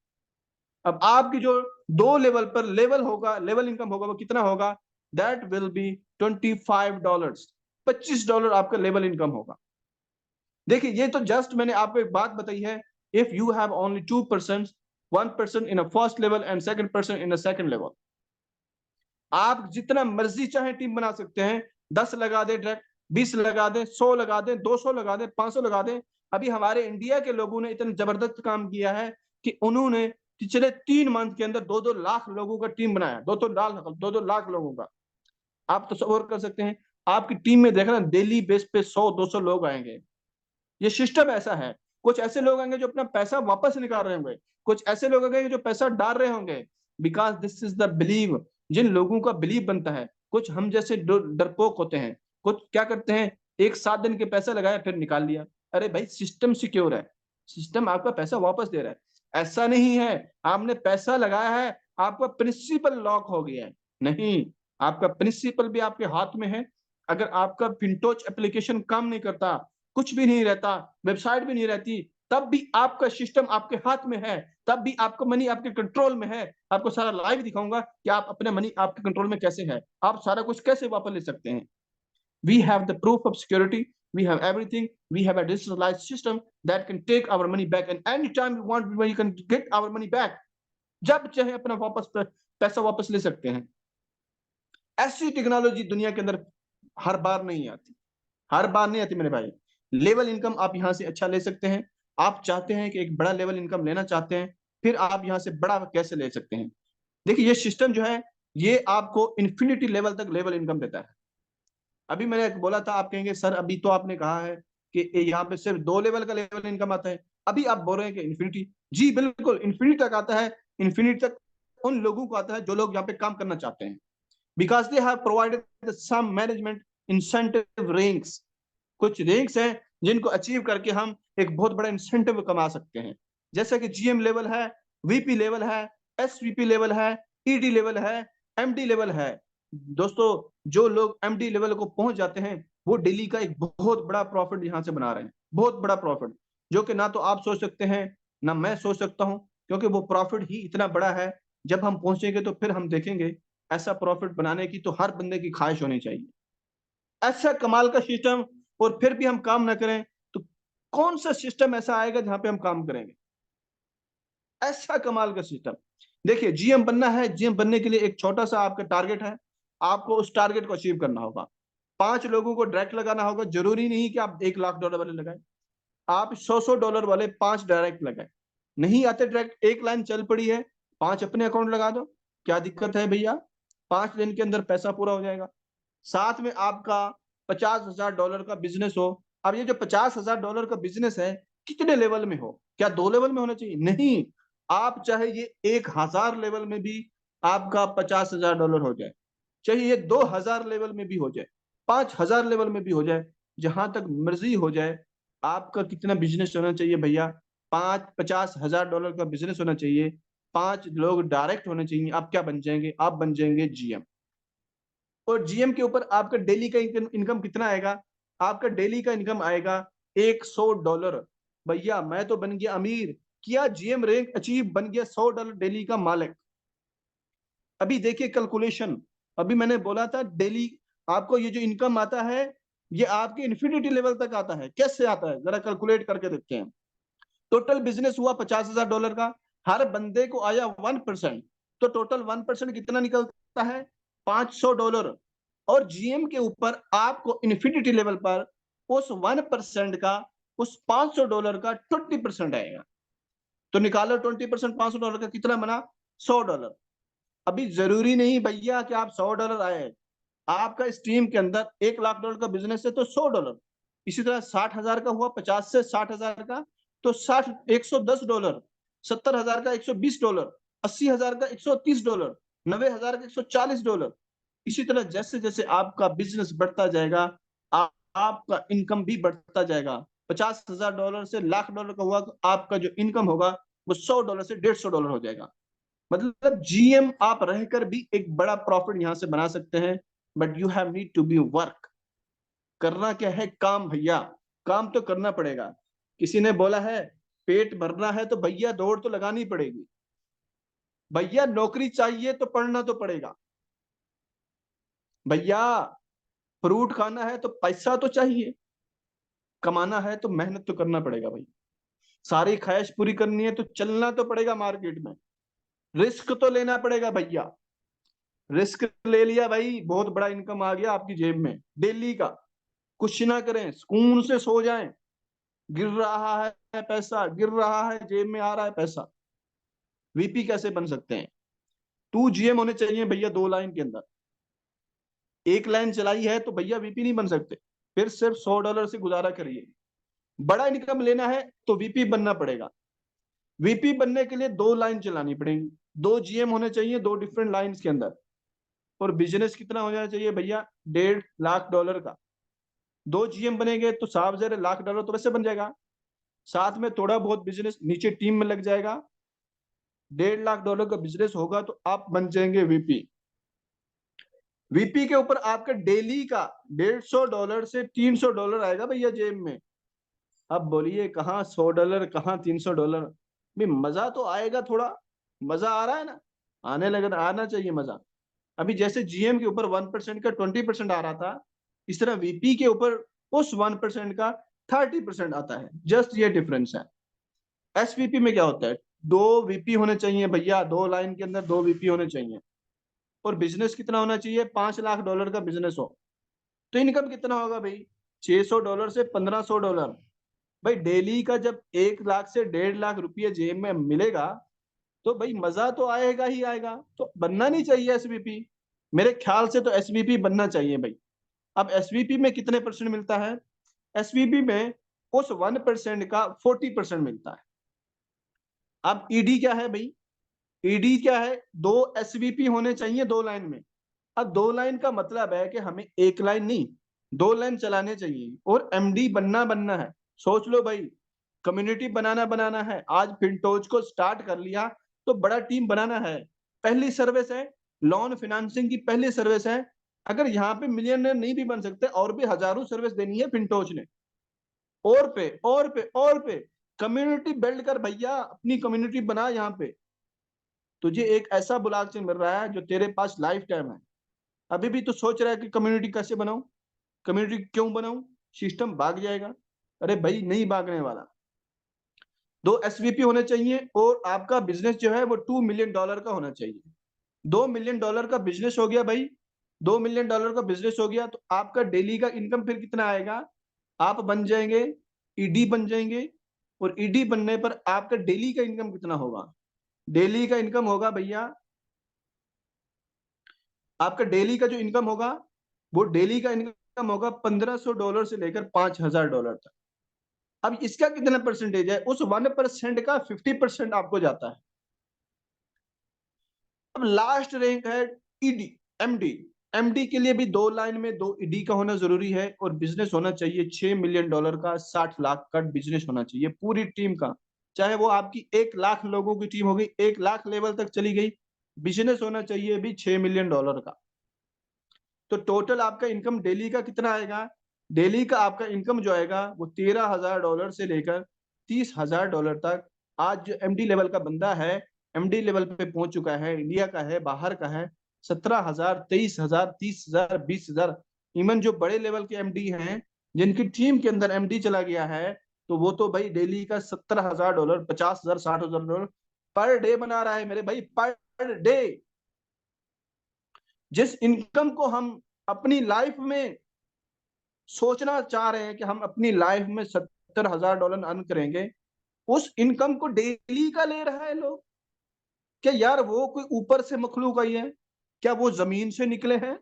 अब आपकी जो 2 लेवल पर लेवल होगा, लेवल इनकम होगा, वो कितना होगा? That will be $25। $25 आपका लेवल इनकम होगा। देखिए, ये तो जस्ट मैंने आपको एक बात बताई है। If you have only 2%, 1% in a first level and second person in a second level, आप जितना मर्जी चाहे टीम बना सकते हैं। 10 लगा दे डायरेक्ट, 20 लगा दे, 100 लगा दे, 200 लगा दे, 500 लगा दे। अभी हमारे इंडिया के लोगों ने इतना जबरदस्त काम किया है कि उन्होंने पिछले 3 मंथ के अंदर 2-2 लाख लोगों का टीम बनाया। 2-2 लाख लोगों का। आप तसव्वुर कर सकते हैं, आपकी टीम में देखना डेली बेस पे 100-200 लोग आएंगे। ये सिस्टम ऐसा है। कुछ ऐसे लोग आएंगे जो अपना पैसा वापस निकाल रहे होंगे, कुछ ऐसे लोग आएंगे जो पैसा डाल रहे होंगे, because this is the believe. जिन लोगों का बिलीव बनता है, कुछ हम जैसे डरपोक होते हैं, कुछ क्या करते हैं, एक 7 दिन के पैसा लगाया फिर निकाल लिया। अरे भाई, सिस्टम सिक्योर है, सिस्टम आपका पैसा वापस दे रहा है। ऐसा नहीं है आपने पैसा लगाया है, आपका प्रिंसिपल लॉक हो गया है। नहीं, आपका प्रिंसिपल भी आपके हाथ में है। अगर आपका फिनटोच एप्लीकेशन काम नहीं करता, कुछ भी नहीं रहता, वेबसाइट भी नहीं रहती, तब भी आपका सिस्टम आपके हाथ में है, तब भी आपका मनी आपके कंट्रोल में है। आपको सारा लाइव दिखाऊंगा कि आप अपने मनी आपके कंट्रोल में कैसे है, आप सारा कुछ कैसे वापस ले सकते हैं। We have the proof of security, we have everything, we have a digitalized system that can take our money back, and any time you want you can get our money back. जब चाहे अपना वापस पैसा वापस ले सकते हैं। ऐसी टेक्नोलॉजी दुनिया के अंदर हर बार नहीं आती, हर बार नहीं आती मेरे भाई। लेवल इनकम आप यहां से अच्छा ले सकते हैं। आप चाहते हैं कि एक बड़ा लेवल इनकम लेना चाहते हैं, फिर आप यहां से बड़ा कैसे ले सकते हैं? देखिए, ये सिस्टम जो है, ये आपको इन्फिनिटी लेवल तक लेवल इनकम देता है। अभी मैंने बोला था, आप कहेंगे सर अभी तो आपने कहा है कि यहाँ पे सिर्फ 2 लेवल का लेवल इनकम आता है, अभी आप बोल रहे हैं कि इन्फिनिटी। जी बिल्कुल, इन्फिनिटी तक आता है। इन्फिनिटी तक उन लोगों को आता है जो लोग यहाँ पे काम करना चाहते हैं, because they have provided some management incentive ranks. कुछ रैंक्स हैं जिनको अचीव करके हम एक बहुत बड़ा इंसेंटिव कमा सकते हैं। जैसे कि जीएम लेवल है, वीपी लेवल है, एसवीपी लेवल है, ईडी लेवल है, एमडी लेवल है। दोस्तों, जो लोग एमडी लेवल को पहुंच जाते हैं, वो डेली का एक बहुत बड़ा प्रॉफिट यहां से बना रहे हैं, बहुत बड़ा प्रॉफिट, जो कि ना तो आप सोच सकते हैं ना मैं सोच सकता हूं, क्योंकि वो प्रॉफिट ही इतना बड़ा है। जब हम पहुंचेंगे तो फिर हम देखेंगे। ऐसा प्रॉफिट बनाने की तो हर बंदे की ख्वाहिश होनी चाहिए। ऐसा कमाल का सिस्टम और फिर भी हम काम ना करें, तो कौन सा सिस्टम ऐसा आएगा जहां पे हम काम करेंगे? ऐसा कमाल का सिस्टम। देखिए, जीएम बनना है, जीएम बनने के लिए एक छोटा सा आपका टारगेट है, आपको उस टारगेट को अचीव करना होगा। 5 लोगों को डायरेक्ट लगाना होगा, जरूरी नहीं कि आप $1 लाख वाले लगाएं, आप $100 वाले 5 डायरेक्ट लगाएं। नहीं आते डायरेक्ट, एक लाइन चल पड़ी है, 5 अपने अकाउंट लगा दो, क्या दिक्कत है भैया? 5 दिन के अंदर पैसा पूरा हो जाएगा। साथ में आपका $50,000 का बिजनेस हो। अब ये जो $50,000 का बिजनेस है, कितने लेवल में हो? क्या 2 लेवल में होना चाहिए? नहीं, आप चाहे ये 1000 लेवल में भी आपका $50,000 हो जाए, चाहे ये 2000 लेवल में भी हो जाए, 5000 लेवल में भी हो जाए, जहां तक मर्जी हो जाए। आपका कितना बिजनेस होना चाहिए भैया? 50,000 का बिजनेस होना चाहिए, 5 लोग डायरेक्ट होने चाहिए। आप क्या बन जाएंगे? आप बन जाएंगे जीएम। और जीएम के ऊपर आपका डेली का इनकम कितना आएगा? आपका डेली का इनकम आएगा $100। भैया मैं तो बन गया अमीर, किया जीएम रैंक अचीव, बन गया $100 डेली का मालिक। अभी देखिए कैलकुलेशन, अभी मैंने बोला था डेली आपको ये जो इनकम आता है, ये आपके इन्फिनिटी लेवल तक आता है। कैसे आता है जरा कैलकुलेट करके देखते हैं। टोटल बिजनेस हुआ $50,000 का, हर बंदे को आया 1%, तो टोटल 1% कितना निकलता है? $500। और जीएम के ऊपर आपको इन्फिनिटी लेवल पर उस 1% का, उस $500 का 20% आएगा। तो निकालो 20%, $500 का कितना बना? $100। अभी जरूरी नहीं भैया कि आप $100 आए, आपका स्ट्रीम के अंदर $1 लाख का बिजनेस है तो $100। इसी तरह 60,000 का हुआ, 50 से 60,000 का, तो 60 $110, 70,000 का $120, 80,000 का $130, 90,000 का $140। इसी तरह जैसे जैसे आपका बिजनेस बढ़ता जाएगा, आपका इनकम भी बढ़ता जाएगा। $50,000 से $1 लाख का हुआ तो आपका जो इनकम होगा वो $100 से $150 हो जाएगा। मतलब जीएम आप रहकर भी एक बड़ा प्रॉफिट यहां से बना सकते हैं। But you have need to be work. करना क्या है? काम भैया, काम तो करना पड़ेगा। किसी ने बोला है पेट भरना है तो भैया दौड़ तो लगानी पड़ेगी। भैया नौकरी चाहिए तो पढ़ना तो पड़ेगा। भैया फ्रूट खाना है तो पैसा तो चाहिए, कमाना है तो मेहनत तो करना पड़ेगा भाई। सारी ख्वाहिश पूरी करनी है तो चलना तो पड़ेगा मार्केट में, रिस्क तो लेना पड़ेगा भैया। रिस्क ले लिया भाई, बहुत बड़ा इनकम आ गया आपकी जेब में डेली का। कुछ ना करें, सुकून से सो जाएं, गिर रहा है पैसा, गिर रहा है, जेब में आ रहा है पैसा। वीपी कैसे बन सकते हैं? 2 जीएम होने चाहिए भैया 2 लाइन के अंदर। एक लाइन चलाई है तो भैया वीपी नहीं बन सकते। फिर सिर्फ $100 से गुजारा करिए। बड़ा इनकम लेना है तो वीपी बनना पड़ेगा। वीपी बनने के लिए 2 लाइन चलानी पड़ेगी, 2 जीएम होने चाहिए 2 डिफरेंट लाइंस के अंदर। और बिजनेस कितना हो जाना चाहिए भैया? $1.5 लाख का। 2 जीएम बनेंगे तो $1,000 तो वैसे बन जाएगा, साथ में थोड़ा बहुत बिजनेस नीचे टीम में लग जाएगा। $1.5 लाख का बिजनेस होगा तो आप बन जाएंगे वीपी। वीपी के ऊपर आपका डेली का $150 से $300 आएगा भैया जेब में। अब बोलिए कहाँ $100, कहाँ $300? भी मजा तो आएगा थोड़ा, मजा आ रहा है ना? आने लगे, आना चाहिए मजा। अभी जैसे जीएम के ऊपर 1% का 20% आ रहा था, इस तरह वीपी के ऊपर उस 1% का 30% आता है। जस्ट ये डिफरेंस है। एसवीपी में क्या होता है? 2 वीपी होने चाहिए भैया, 2 लाइन के अंदर 2 वीपी होने चाहिए। और बिजनेस कितना होना चाहिए? $5 लाख का बिजनेस हो तो इनकम कितना होगा भाई? $600 से $1,500। भाई डेली का जब 1 लाख से 1.5 लाख जेब में मिलेगा तो भाई मजा तो आएगा ही आएगा। तो बनना नहीं चाहिए एसवीपी? मेरे ख्याल से तो एसवीपी बनना चाहिए भाई। अब एसवीपी में कितने परसेंट मिलता है? एसवीपी में उस 1% का 40% मिलता है। अब ईडी क्या है भाई? ईडी क्या है? 2 एसवीपी होने चाहिए 2 लाइन में। अब 2 लाइन का मतलब है कि हमें एक लाइन नहीं, 2 लाइन चलाने चाहिए और एमडी बनना है। सोच लो भाई, कम्युनिटी बनाना है। आज फिनटोज को स्टार्ट कर लिया तो बड़ा टीम बनाना है। पहली सर्विस है लोन फाइनेंसिंग की, पहली सर्विस है। अगर यहाँ पे मिलियनर नहीं भी बन सकते, और भी हजारों सर्विस देनी है फिनटोज ने। और पे और पे और पे कम्युनिटी बिल्ड कर भैया, अपनी कम्युनिटी बना। यहाँ पे तुझे एक ऐसा ब्लॉकचेन मिल रहा है जो तेरे पास लाइफ टाइम है। अभी भी तो सोच रहा है कि कम्युनिटी कैसे बनाऊं, कम्युनिटी क्यों बनाऊं? सिस्टम भाग जाएगा। अरे भाई नहीं भागने वाला। 2 एसवीपी होने चाहिए और आपका बिजनेस जो है वो $2 मिलियन का होना चाहिए। $2 मिलियन का बिजनेस हो गया भाई, $2 मिलियन का बिजनेस हो गया तो आपका डेली का इनकम फिर कितना आएगा? आप बन जाएंगे, ईडी बन जाएंगे, और ईडी बनने पर आपका डेली का इनकम कितना होगा? डेली का इनकम होगा भैया, आपका डेली का जो इनकम होगा वो डेली का इनकम होगा $1500 से लेकर $5000 तक। अब इसका कितना परसेंटेज है? उस 1% का 50% आपको जाता है। अब लास्ट रैंक है ईडी, एमडी। एमडी के लिए भी 2 लाइन में 2 ईडी का होना जरूरी है, और बिजनेस होना चाहिए $6 मिलियन का, 60 लाख का बिजनेस होना चाहिए पूरी टीम का। चाहे वो आपकी 1 लाख लोगों की टीम होगी, 1 लाख लेवल तक चली गई, बिजनेस होना चाहिए भी $6 मिलियन का। तो टोटल आपका इनकम डेली का कितना आएगा? डेली का आपका इनकम जो आएगा वो $13,000 से लेकर $30,000 तक। आज जो एमडी लेवल का बंदा है, एमडी लेवल पे पहुंच चुका है, इंडिया का है, बाहर का है, 17,000, 23,000, 30,000, 20,000। इवन जो बड़े लेवल के एमडी हैं, जिनकी टीम के अंदर एमडी चला गया है, तो वो तो भाई डेली का $70,000, 50,000, $60,000 पर डे बना रहा है मेरे भाई, पर डे। जिस इनकम को हम अपनी लाइफ में सोचना चाह रहे हैं कि हम अपनी लाइफ में $70,000 अर्न करेंगे, उस इनकम को डेली का ले रहा है लोग। क्या यार वो कोई ऊपर से मखलूक आई है? क्या वो जमीन से निकले हैं?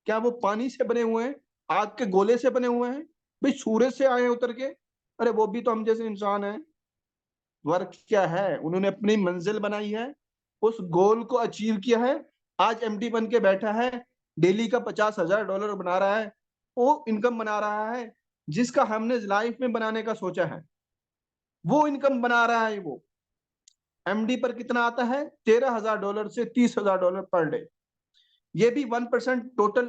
क्या वो पानी से बने हुए हैं? आग के गोले से बने हुए हैं? भाई सूरज से आए हैं उतर के? अरे वो भी तो हम जैसे इंसान हैं। वर्क क्या है? उन्होंने अपनी मंजिल बनाई है, उस गोल को अचीव किया है, आज एमडी बन के बैठा है, डेली का $50,000 बना रहा है, वो इनकम बना रहा है जिसका हमने लाइफ में बनाने का सोचा है, वो इनकम बना रहा है। वो एमडी पर कितना आता है? $13,000 से $30,000 पर डे। ये भी 1% टोटल,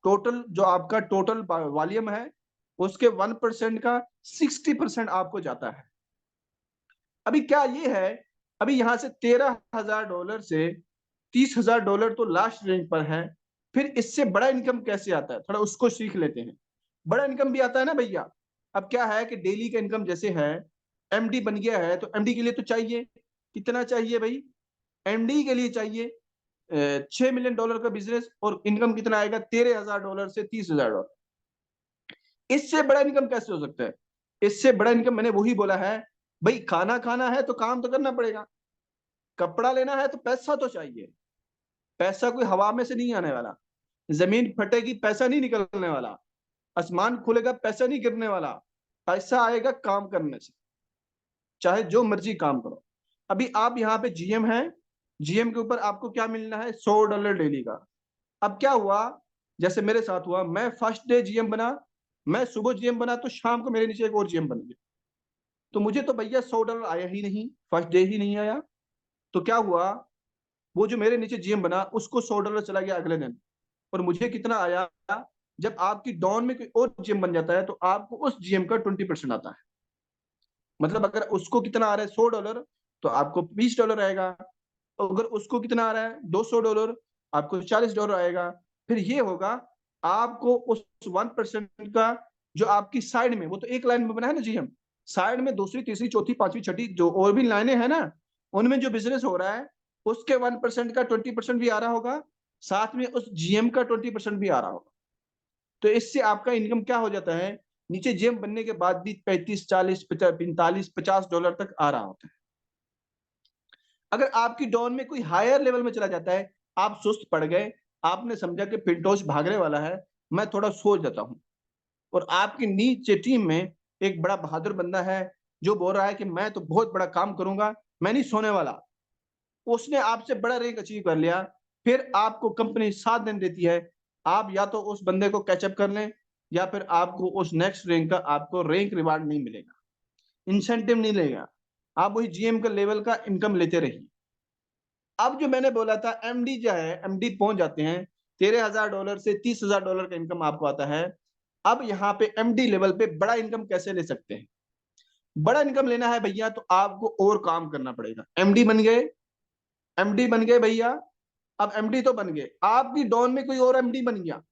टोटल जो आपका टोटल वॉल्यूम है उसके 1% का 60% आपको जाता है। अभी क्या ये है, अभी यहां से $13,000 से $30,000 तो लास्ट रेंज पर है। फिर इससे बड़ा इनकम कैसे आता है, थोड़ा उसको सीख लेते हैं। बड़ा इनकम भी आता है ना भैया। अब क्या है कि डेली का इनकम जैसे है, एमडी बन गया है तो एमडी के लिए तो चाहिए, कितना चाहिए भाई? एमडी के लिए चाहिए $6 मिलियन का बिजनेस, और इनकम कितना आएगा? $13,000 से $30,000। इससे बड़ा इनकम कैसे हो सकता है? इससे बड़ा इनकम मैंने वही बोला है भाई, खाना खाना है तो काम तो करना पड़ेगा, कपड़ा लेना है तो पैसा तो चाहिए। पैसा कोई हवा में से नहीं आने वाला, जमीन फटेगी पैसा नहीं निकलने वाला, आसमान खुलेगा पैसा नहीं गिरने वाला। पैसा आएगा काम करने से, चाहे जो मर्जी काम करो। अभी आप यहाँ पे जीएम हैं, जीएम के ऊपर आपको क्या मिलना है? $100 डेली का। अब क्या हुआ, जैसे मेरे साथ हुआ, मैं फर्स्ट डे जीएम बना, मैं सुबह जीएम बना तो शाम को मेरे नीचे एक और जीएम बन गया, तो मुझे तो भैया $100 आया ही नहीं, फर्स्ट डे ही नहीं आया। तो क्या हुआ, वो जो मेरे नीचे जीएम बना उसको $100 चला गया अगले दिन, और मुझे कितना आया? जब आपकी डाउन में कोई और जीएम बन जाता है तो आपको उस जीएम का 20% आता है। मतलब अगर उसको कितना आ रहा है $100, तो आपको $20 आएगा। अगर उसको कितना आ रहा है $200, आपको $40 आएगा। फिर ये होगा, आपको उस 1% का जो आपकी साइड में, वो तो एक लाइन में बना है ना जीएम, साइड में दूसरी तीसरी चौथी पांचवी छठी जो और भी लाइनें हैं ना, उनमें जो बिजनेस हो रहा है उसके 1% का 20% भी आ रहा होगा, साथ में उस जीएम का 20% भी आ रहा होगा। तो इससे आपका इनकम क्या हो जाता है, नीचे जीएम बनने के बाद भी 35, 40, 45, $50 तक आ रहा होता है। अगर आपकी डाउन में कोई हायर लेवल में चला जाता है, आप सुस्त पड़ गए, आपने समझा कि पिंटोस भागने वाला है, मैं थोड़ा सो जाता हूं, और आपकी नीचे टीम में एक बड़ा बहादुर बंदा है जो बोल रहा है कि मैं तो बहुत बड़ा काम करूंगा, मैं नहीं सोने वाला, उसने आपसे बड़ा रैंक अचीव कर लिया, फिर आपको कंपनी 7 दिन देती है, आप या तो उस बंदे को कैचअप कर लें, या फिर आपको उस नेक्स्ट रैंक का आपको रैंक रिवार्ड नहीं मिलेगा, इंसेंटिव नहीं लेगा, आप वही जीएम का लेवल का इनकम लेते रहिए। अब जो मैंने बोला था एमडी जो है, एमडी पहुंच जाते हैं, $13,000 से $30,000 का इनकम आपको आता है। अब यहाँ पे एमडी लेवल पे बड़ा इनकम कैसे ले सकते हैं? बड़ा इनकम लेना है भैया तो आपको और काम करना पड़ेगा। एमडी बन गए, एमडी बन गए भैया, अब एमडी तो बन गए, आपकी डाउन में कोई और एमडी बन गया,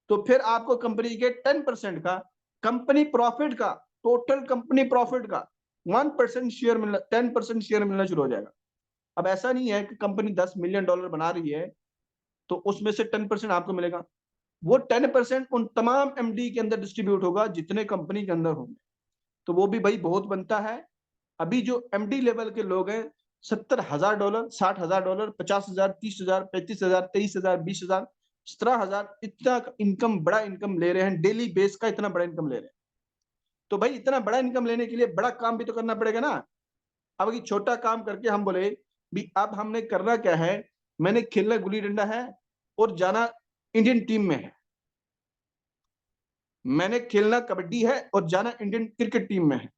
तो फिर आपको कंपनी के 10% का कंपनी प्रॉफिट का, टोटल कंपनी प्रॉफिट का 1% शेयर मिलना, 10% शेयर मिलना शुरू हो जाएगा। अब ऐसा नहीं है कि कंपनी $10 मिलियन बना रही है तो उसमें से 10% आपको मिलेगा। वो 10% उन तमाम एमडी के अंदर डिस्ट्रीब्यूट होगा जितने कंपनी के अंदर होंगे, तो वो भी भाई बहुत बनता है। अभी जो एमडी लेवल के लोग हैं, $70,000, $60,000, $50,000, $30,000, $35,000, $23,000, $20,000, $17,000, इतना इनकम, बड़ा इनकम ले रहे हैं, डेली बेस का इतना बड़ा इनकम ले रहे हैं। तो भाई इतना बड़ा इनकम लेने के लिए बड़ा काम भी तो करना पड़ेगा ना। अब अगर छोटा काम करके हम बोले भी अब हमने करना क्या है, मैंने खेलना गुल्ली डंडा है और जाना इंडियन टीम में है, मैंने खेलना कबड्डी है और जाना इंडियन क्रिकेट टीम में है,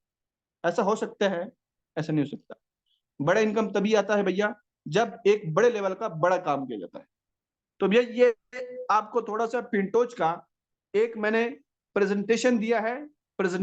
ऐसा हो सकता है? ऐसा नहीं हो सकता। बड़ा इनकम तभी आता है भैया जब एक बड़े लेवल का बड़ा काम किया जाता है। तो भैया ये आपको थोड़ा सा पिंटोज का एक मैंने प्रेजेंटेशन दिया है, प्रेजेंट